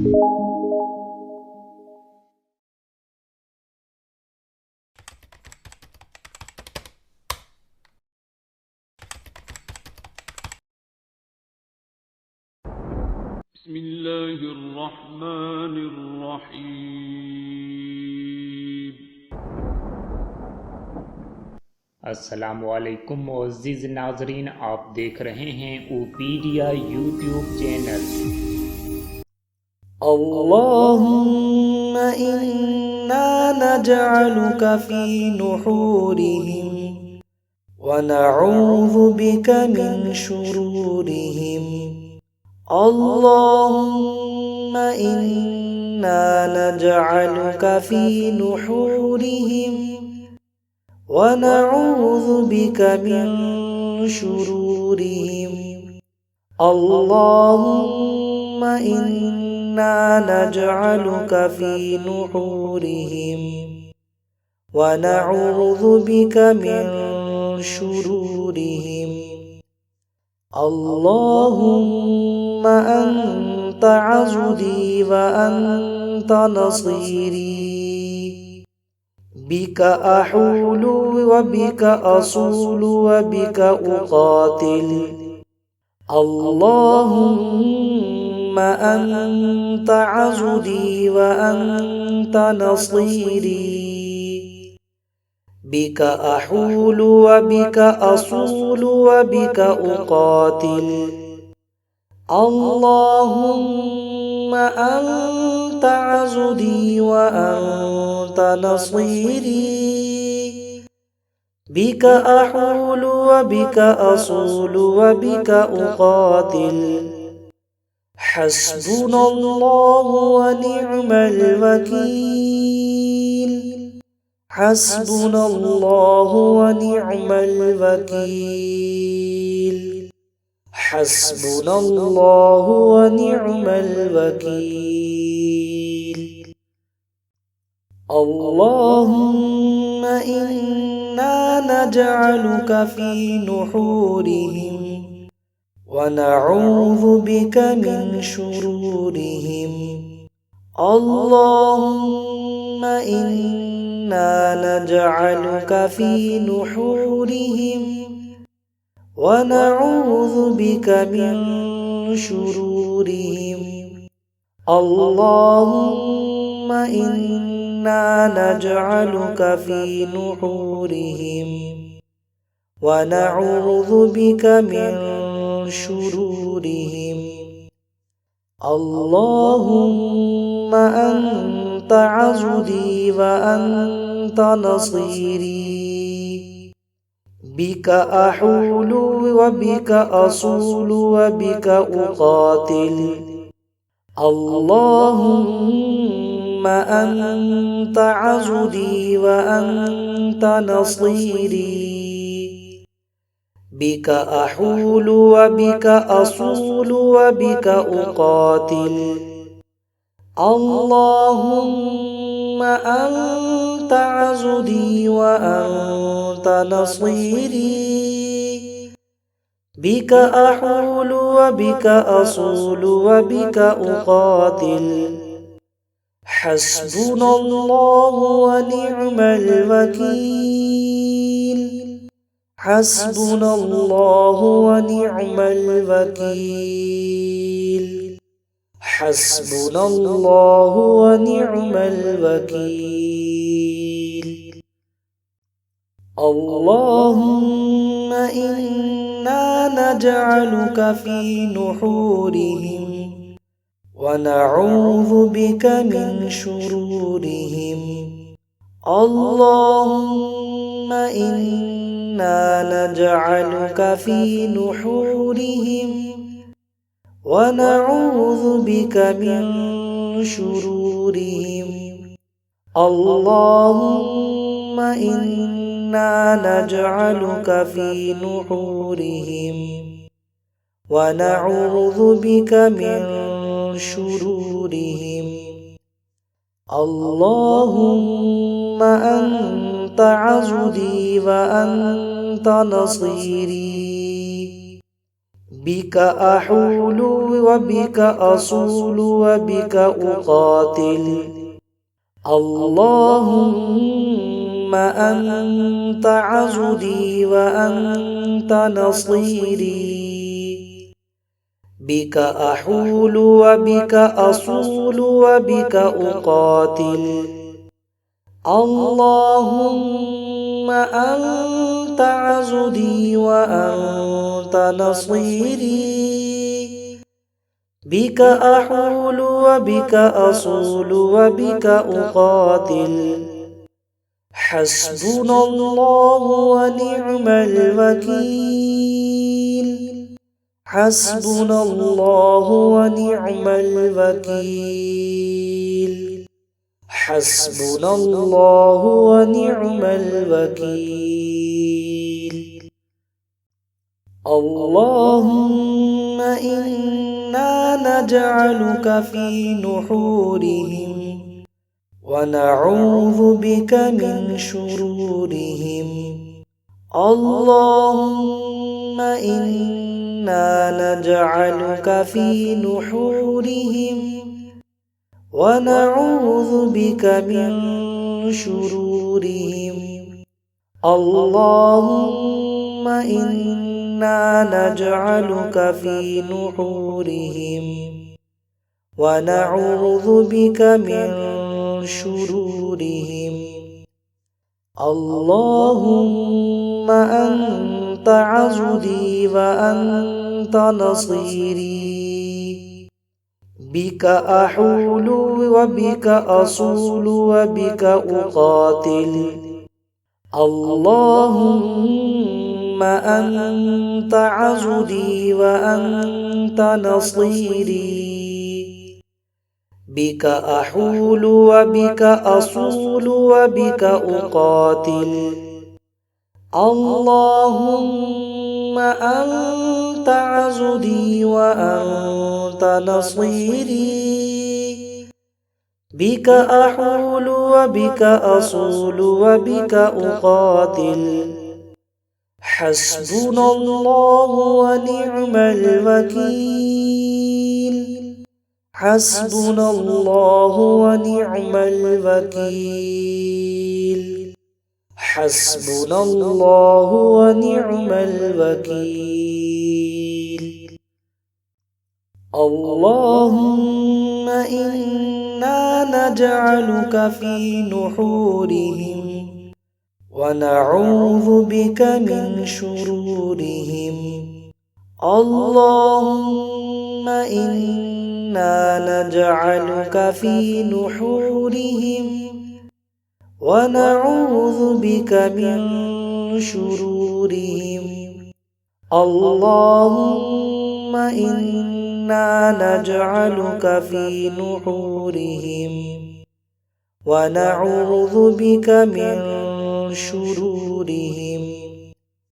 بسم الله الرحمن الرحيم. अस्सलामुअलैकुम मुअज़्ज़िज़ नाज़रीन, आप देख रहे हैं ओपीडिया यूट्यूब चैनल। اللهم إنا نجعلك في نحورهم ونعوذ بك من شرورهم. اللهم إنا نجعلك في نحورهم ونعوذ بك من شرورهم. اللهم إنا نجعلك في نحورهم ونعوذ بك من شرورهم. اللهم أنت عضدي وأنت نصيري، بك أحول وبك أصول وبك أقاتل. اللهم أنت عضدي وأنت نصيري، بك أحول وبك أصول وبك أقاتل. اللهم أنت عضدي وأنت نصيري، بك أحول وبك أصول وبك أقاتل. حسبنا الله ونعم الوكيل، حسبنا الله ونعم الوكيل، حسبنا الله ونعم الوكيل. اللهم إنا نجعلك في نحورهم ونعوذ بك من شرورهم. اللهم إنا نجعلك في نحورهم ونعوذ بك من شرورهم. اللهم إنا نجعلك في نحورهم ونعوذ بك من شرورهم. اللهم أنت عضدي وأنت نصيري، بك أحول وبك أصول وبك أقاتل. اللهم أنت عضدي وأنت نصيري، بك أحول وبك أصول وبك أقاتل. اللهم أنت عضدي وأنت نصيري، بك أحول وبك أصول وبك أقاتل. حسبنا الله ونعم الوكيل، حسبنا الله ونعم الوكيل، حسبنا الله ونعم الوكيل. اللهم إنا نجعلك في نحورهم ونعوذ بك من شرورهم. اللهم إنا نجعلك في نحورهم ونعوذ بك من شرورهم. اللهم إنا نجعلك في نحورهم ونعوذ بك من شرورهم. اللهم أنت عضدي وأنت نصيري، بك أحول وبك أصول وبك أقاتل اللهم أنت عضدي وأنت نصيري بك أحول وبك أصول وبك أقاتل اللهم أنت عضدي وأنت نصيري بك أحول وبك أصول وبك أقاتل حسبنا الله ونعم الوكيل حسبنا الله ونعم الوكيل حسبنا الله ونعم الوكيل اللهم إنا نجعلك في نحورهم ونعوذ بك من شرورهم اللهم إنا نجعلك في نحورهم ونعوذ بك من شرورهم اللهم إنا نجعلك في نحورهم ونعوذ بك من شرورهم اللهم أنت عضدي وأنت نصيري بك أحول وبك أصول وبك أقاتل اللهم أنت عضدي وأنت نصيري بك أحول وبك أصول وبك أقاتل اللهم أنت عضدي وأنت نصيري بك أحول وبك أصول وبك أقاتل حسبنا الله ونعم الوكيل حسبنا الله ونعم الوكيل حسبنا الله ونعم الوكيل اللهم إنا نجعلك في نحورهم ونعوذ بك من شرورهم اللهم إنا نجعلك في نحورهم ونعوذ بك من شرورهم اللهم إنا نجعلك في نحورهم ونعوذ بك من شرورهم